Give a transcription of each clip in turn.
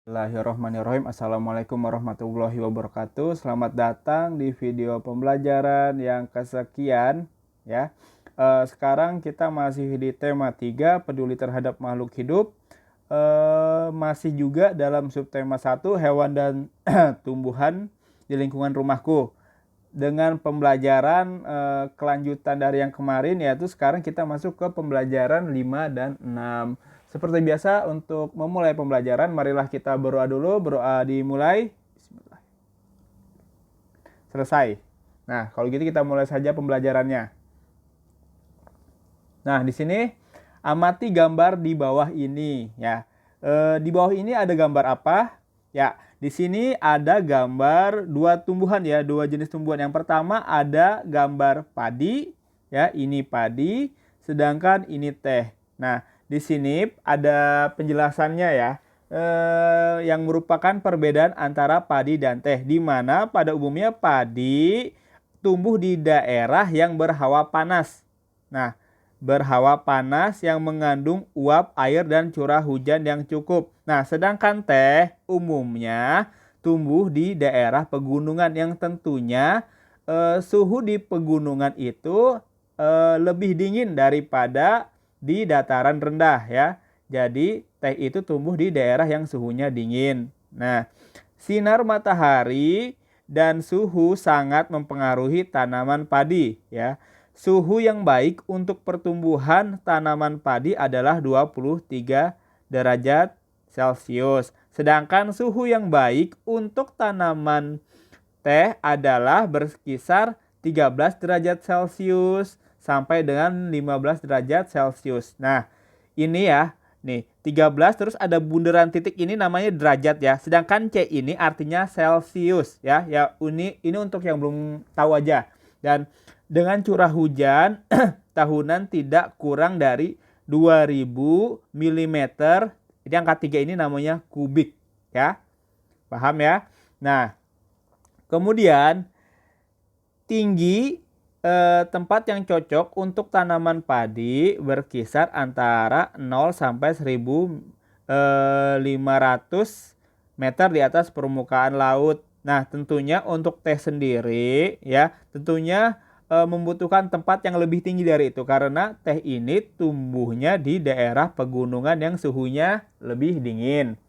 Bismillahirrahmanirrahim. Assalamualaikum warahmatullahi wabarakatuh. Selamat datang di video pembelajaran yang kesekian ya. Sekarang kita masih di tema 3, peduli terhadap makhluk hidup. Masih juga dalam subtema 1, hewan dan tumbuhan di lingkungan rumahku. Dengan pembelajaran kelanjutan dari yang kemarin, yaitu sekarang kita masuk ke pembelajaran 5 dan 6. Seperti biasa, untuk memulai pembelajaran, marilah kita berdoa dulu. Berdoa dimulai. Bismillah. Selesai. Nah, kalau gitu kita mulai saja pembelajarannya. Nah, di sini amati gambar di bawah ini ya. Di bawah ini ada gambar apa? Ya, di sini ada gambar dua tumbuhan ya, dua jenis tumbuhan. Yang pertama ada gambar padi ya, ini padi, sedangkan ini teh. Nah, di sini ada penjelasannya ya, yang merupakan perbedaan antara padi dan teh, di mana pada umumnya padi tumbuh di daerah yang berhawa panas. Nah, berhawa panas yang mengandung uap air dan curah hujan yang cukup. Nah, sedangkan teh umumnya tumbuh di daerah pegunungan yang tentunya suhu di pegunungan itu lebih dingin daripada di dataran rendah ya. Jadi teh itu tumbuh di daerah yang suhunya dingin. Nah, sinar matahari dan suhu sangat mempengaruhi tanaman padi ya. Suhu yang baik untuk pertumbuhan tanaman padi adalah 23 derajat Celcius. Sedangkan suhu yang baik untuk tanaman teh adalah berkisar 13 derajat Celcius sampai dengan 15 derajat Celcius. Nah, ini ya, nih 13 terus ada bundaran titik ini namanya derajat ya. Sedangkan C ini artinya Celcius ya. Ya, ini untuk yang belum tahu aja. Dan dengan curah hujan tahunan tidak kurang dari 2000 mm. Jadi angka 3 ini namanya kubik ya. Paham ya? Nah, kemudian tinggi tempat yang cocok untuk tanaman padi berkisar antara 0 sampai 1500 meter di atas permukaan laut. Nah, tentunya untuk teh sendiri ya, tentunya membutuhkan tempat yang lebih tinggi dari itu karena teh ini tumbuhnya di daerah pegunungan yang suhunya lebih dingin.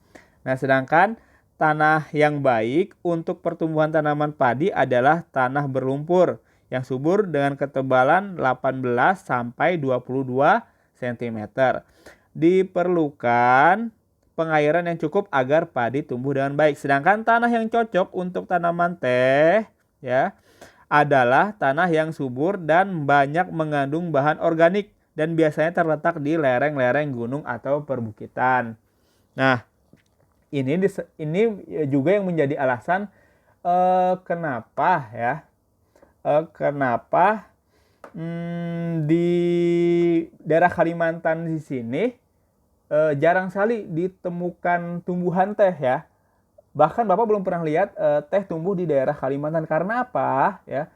Nah, sedangkan tanah yang baik untuk pertumbuhan tanaman padi adalah tanah berlumpur yang subur dengan ketebalan 18 sampai 22 cm. Diperlukan pengairan yang cukup agar padi tumbuh dengan baik. Sedangkan tanah yang cocok untuk tanaman teh ya adalah tanah yang subur dan banyak mengandung bahan organik dan biasanya terletak di lereng-lereng gunung atau perbukitan. Nah, ini juga yang menjadi alasan kenapa ya, kenapa di daerah Kalimantan di sini jarang sekali ditemukan tumbuhan teh ya. Bahkan Bapak belum pernah lihat teh tumbuh di daerah Kalimantan. Karena apa? Ya,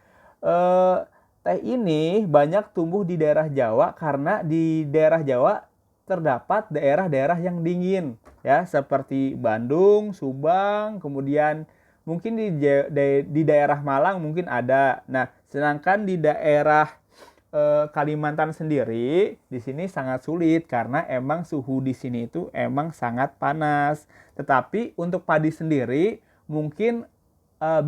teh ini banyak tumbuh di daerah Jawa karena di daerah Jawa terdapat daerah-daerah yang dingin, ya, seperti Bandung, Subang, kemudian mungkin di daerah Malang mungkin ada. Nah, sedangkan di daerah Kalimantan sendiri di sini sangat sulit karena emang suhu di sini itu emang sangat panas. Tetapi untuk padi sendiri mungkin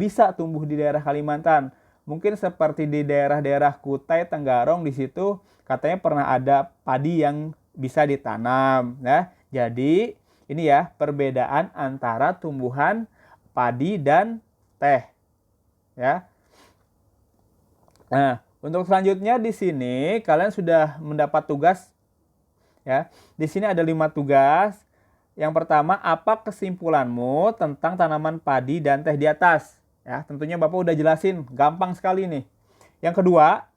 bisa tumbuh di daerah Kalimantan. Mungkin seperti di daerah-daerah Kutai, Tenggarong, di situ katanya pernah ada padi yang bisa ditanam. Nah, jadi ini ya perbedaan antara tumbuhan padi dan teh. Ya. Nah, untuk selanjutnya di sini kalian sudah mendapat tugas ya. Di sini ada 5 tugas. Yang pertama, apa kesimpulanmu tentang tanaman padi dan teh di atas? Ya, tentunya Bapak udah jelasin, gampang sekali nih. Yang kedua,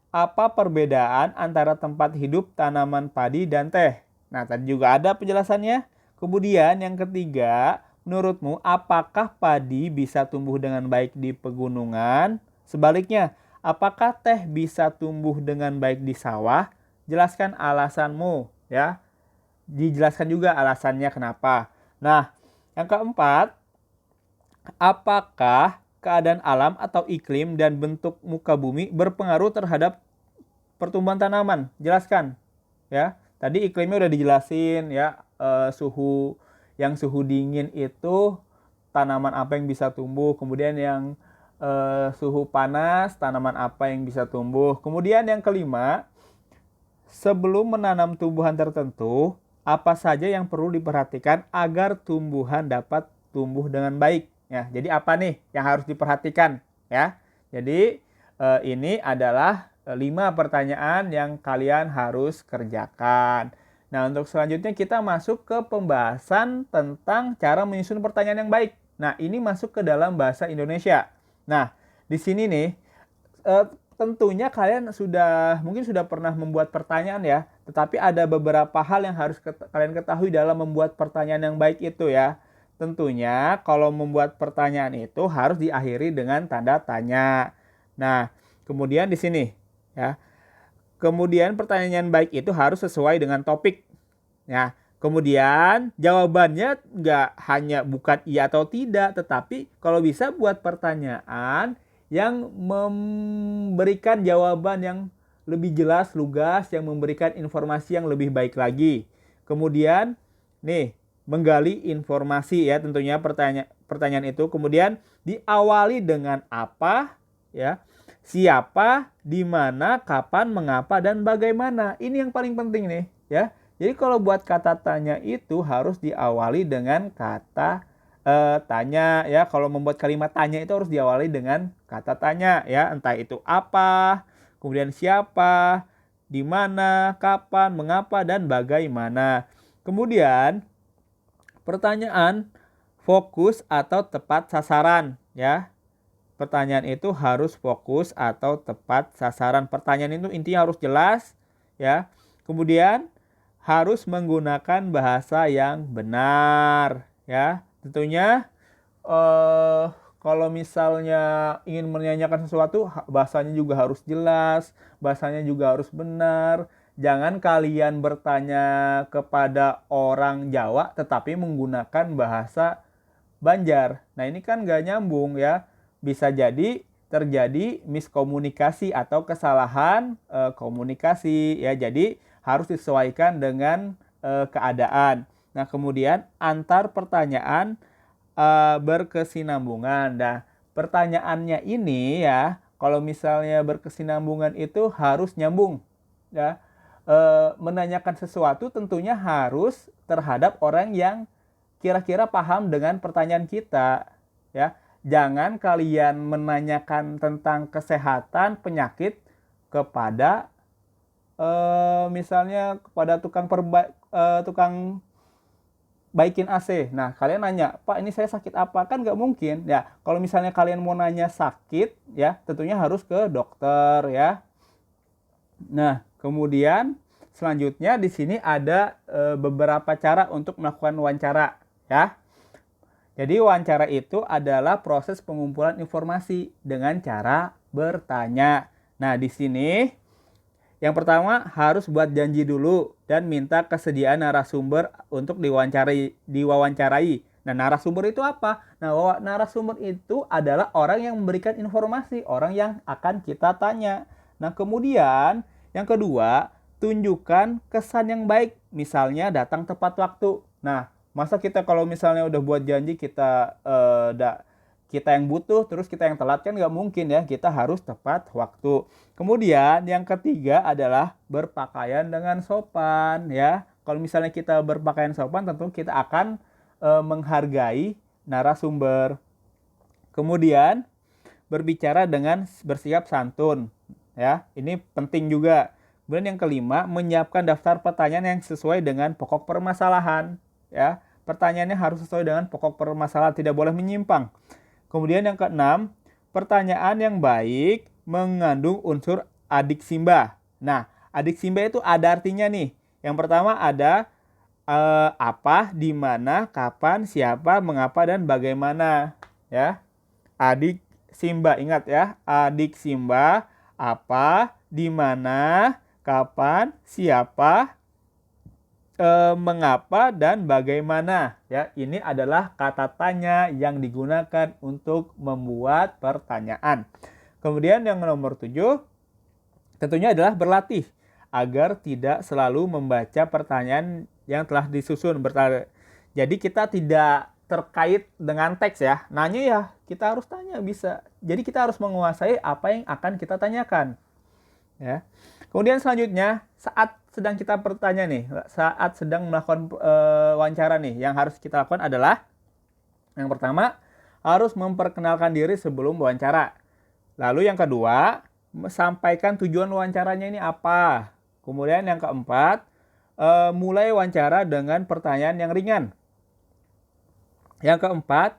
apa perbedaan antara tempat hidup tanaman padi dan teh? Nah, tadi juga ada penjelasannya. Kemudian yang ketiga, menurutmu apakah padi bisa tumbuh dengan baik di pegunungan? Sebaliknya, apakah teh bisa tumbuh dengan baik di sawah? Jelaskan alasanmu ya. Dijelaskan juga alasannya kenapa. Nah, Yang keempat, apakah keadaan alam atau iklim dan bentuk muka bumi berpengaruh terhadap pertumbuhan tanaman? Jelaskan. Ya, tadi iklimnya udah dijelasin ya, suhu dingin itu tanaman apa yang bisa tumbuh, kemudian yang suhu panas tanaman apa yang bisa tumbuh. Kemudian yang kelima, sebelum menanam tumbuhan tertentu, apa saja yang perlu diperhatikan agar tumbuhan dapat tumbuh dengan baik? Ya, jadi apa nih yang harus diperhatikan? Ya, jadi ini adalah 5 pertanyaan yang kalian harus kerjakan. Nah, untuk selanjutnya kita masuk ke pembahasan tentang cara menyusun pertanyaan yang baik. Nah, ini masuk ke dalam bahasa Indonesia. Nah, di sini nih, tentunya kalian mungkin sudah pernah membuat pertanyaan ya, tetapi ada beberapa hal yang harus kalian ketahui dalam membuat pertanyaan yang baik itu ya. Tentunya kalau membuat pertanyaan itu harus diakhiri dengan tanda tanya. Nah, kemudian di sini ya. Kemudian pertanyaan yang baik itu harus sesuai dengan topik. Ya, kemudian jawabannya nggak hanya bukan iya atau tidak, tetapi kalau bisa buat pertanyaan yang memberikan jawaban yang lebih jelas, lugas, yang memberikan informasi yang lebih baik lagi. Kemudian, nih, menggali informasi ya, tentunya pertanyaan itu. Kemudian diawali dengan apa, ya, siapa, di mana, kapan, mengapa, dan bagaimana. Ini yang paling penting nih, ya. Jadi kalau buat kata tanya itu harus diawali dengan kata tanya ya. Kalau membuat kalimat tanya itu harus diawali dengan kata tanya ya. Entah itu apa, kemudian siapa, di mana, kapan, mengapa, dan bagaimana. Kemudian pertanyaan fokus atau tepat sasaran ya. Pertanyaan itu harus fokus atau tepat sasaran. Pertanyaan itu intinya harus jelas ya. Kemudian harus menggunakan bahasa yang benar ya. Tentunya kalau misalnya ingin menanyakan sesuatu, bahasanya juga harus jelas, bahasanya juga harus benar. Jangan kalian bertanya kepada orang Jawa tetapi menggunakan bahasa Banjar. Nah, ini kan gak nyambung ya. Bisa jadi terjadi miskomunikasi atau kesalahan komunikasi ya. Jadi harus disesuaikan dengan keadaan. Nah, kemudian antar pertanyaan berkesinambungan. Nah, pertanyaannya ini ya, kalau misalnya berkesinambungan itu harus nyambung ya. Menanyakan sesuatu tentunya harus terhadap orang yang kira-kira paham dengan pertanyaan kita ya. Jangan kalian menanyakan tentang kesehatan penyakit kepada misalnya kepada tukang baikin AC. Nah, kalian nanya, Pak ini saya sakit apa? Kan nggak mungkin. Ya, kalau misalnya kalian mau nanya sakit, ya tentunya harus ke dokter ya. Nah, kemudian selanjutnya di sini ada beberapa cara untuk melakukan wawancara ya. Jadi wawancara itu adalah proses pengumpulan informasi dengan cara bertanya. Nah, di sini yang pertama harus buat janji dulu dan minta kesediaan narasumber untuk diwawancarai. Nah, narasumber itu apa? Nah, narasumber itu adalah orang yang memberikan informasi, orang yang akan kita tanya. Nah, kemudian yang kedua, tunjukkan kesan yang baik. Misalnya datang tepat waktu. Nah, masa kita kalau misalnya udah buat janji kita yang butuh terus kita yang telat kan nggak mungkin ya. Kita harus tepat waktu. Kemudian yang ketiga adalah berpakaian dengan sopan ya. Kalau misalnya kita berpakaian sopan tentu kita akan menghargai narasumber. Kemudian berbicara dengan bersikap santun ya. Ini penting juga. Kemudian yang kelima, menyiapkan daftar pertanyaan yang sesuai dengan pokok permasalahan ya. Pertanyaannya harus sesuai dengan pokok permasalahan, tidak boleh menyimpang. Kemudian yang keenam, pertanyaan yang baik mengandung unsur adik simba. Nah, adik simba itu ada artinya nih. Yang pertama ada apa, di mana, kapan, siapa, mengapa, dan bagaimana. Ya, adik simba, ingat ya, adik simba, apa, di mana, kapan, siapa, mengapa dan bagaimana. Ya, ini adalah kata tanya yang digunakan untuk membuat pertanyaan. Kemudian yang nomor 7 tentunya adalah berlatih agar tidak selalu membaca pertanyaan yang telah disusun. Jadi kita tidak terkait dengan teks ya. Nanya ya, kita harus tanya bisa. Jadi kita harus menguasai apa yang akan kita tanyakan. Ya. Kemudian selanjutnya, saat sedang kita bertanya nih, saat sedang melakukan wawancara nih, yang harus kita lakukan adalah yang pertama, harus memperkenalkan diri sebelum wawancara. Lalu yang kedua, sampaikan tujuan wawancaranya ini apa. Kemudian yang keempat, mulai wawancara dengan pertanyaan yang ringan. Yang keempat,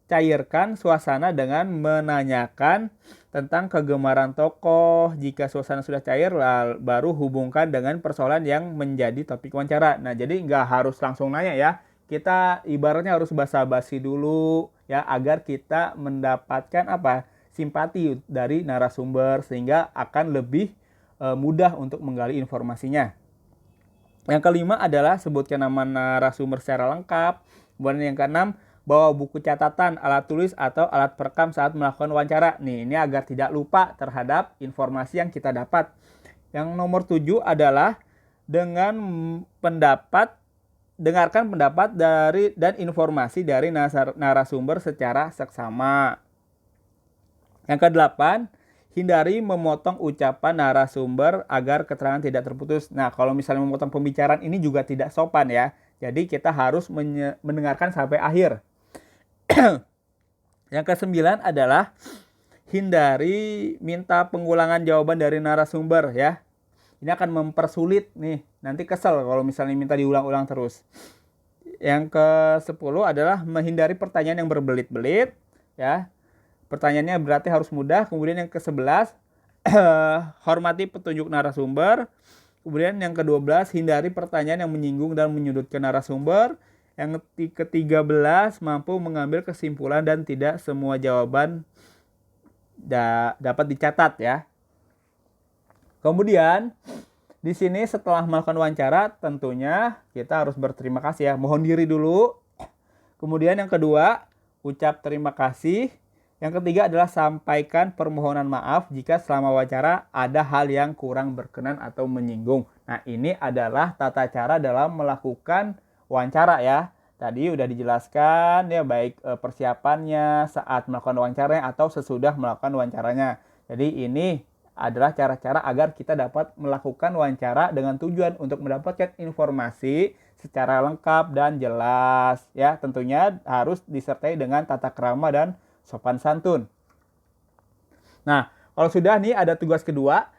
cairkan suasana dengan menanyakan tentang kegemaran tokoh. Jika suasana sudah cair, baru hubungkan dengan persoalan yang menjadi topik wawancara. Nah, jadi nggak harus langsung nanya ya. Kita ibaratnya harus basa-basi dulu ya, agar kita mendapatkan simpati dari narasumber, sehingga akan lebih mudah untuk menggali informasinya. Yang kelima adalah sebutkan nama narasumber secara lengkap. Kemudian yang keenam, bawa buku catatan, alat tulis, atau alat perekam saat melakukan wawancara. Nih, ini agar tidak lupa terhadap informasi yang kita dapat. Yang nomor 7 adalah dengarkan pendapat dari dan informasi dari narasumber secara seksama. Yang ke-8, hindari memotong ucapan narasumber agar keterangan tidak terputus. Nah, kalau misalnya memotong pembicaraan ini juga tidak sopan ya. Jadi kita harus mendengarkan sampai akhir. Yang ke-9 adalah hindari minta pengulangan jawaban dari narasumber ya. Ini akan mempersulit nih. Nanti kesel kalau misalnya minta diulang-ulang terus. Yang ke-10 adalah menghindari pertanyaan yang berbelit-belit ya. Pertanyaannya berarti harus mudah. Kemudian yang ke-11, hormati petunjuk narasumber. Kemudian yang ke-12, hindari pertanyaan yang menyinggung dan menyudutkan narasumber. Yang ke-13, mampu mengambil kesimpulan dan tidak semua jawaban dapat dicatat ya. Kemudian di sini setelah melakukan wawancara, tentunya kita harus berterima kasih ya. Mohon diri dulu. Kemudian yang kedua, ucap terima kasih. Yang ketiga adalah sampaikan permohonan maaf jika selama wawancara ada hal yang kurang berkenan atau menyinggung. Nah, ini adalah tata cara dalam melakukan wawancara ya. Tadi udah dijelaskan ya, baik persiapannya saat melakukan wawancaranya atau sesudah melakukan wawancaranya. Jadi ini adalah cara-cara agar kita dapat melakukan wawancara dengan tujuan untuk mendapatkan informasi secara lengkap dan jelas ya. Tentunya harus disertai dengan tata krama dan sopan santun. Nah, kalau sudah nih ada tugas kedua.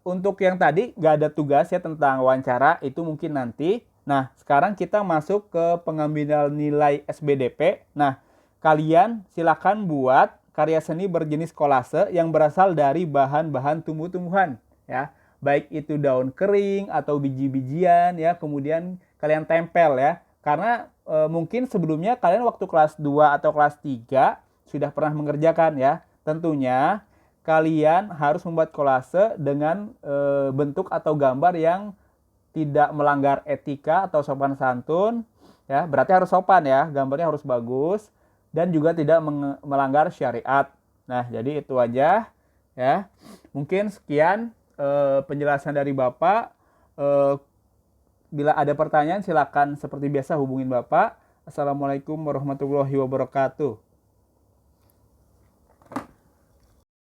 Untuk yang tadi nggak ada tugas ya tentang wawancara, itu mungkin nanti. Nah, sekarang kita masuk ke pengambilan nilai SBDP. Nah, kalian silakan buat karya seni berjenis kolase yang berasal dari bahan-bahan tumbuh-tumbuhan ya. Baik itu daun kering atau biji-bijian ya, kemudian kalian tempel ya. Karena mungkin sebelumnya kalian waktu kelas 2 atau kelas 3 sudah pernah mengerjakan ya. Tentunya kalian harus membuat kolase dengan bentuk atau gambar yang tidak melanggar etika atau sopan santun ya. Berarti harus sopan ya, gambarnya harus bagus dan juga tidak melanggar syariat. Nah, jadi itu aja ya. Mungkin sekian penjelasan dari Bapak. Bila ada pertanyaan silakan seperti biasa hubungin Bapak. Assalamualaikum warahmatullahi wabarakatuh.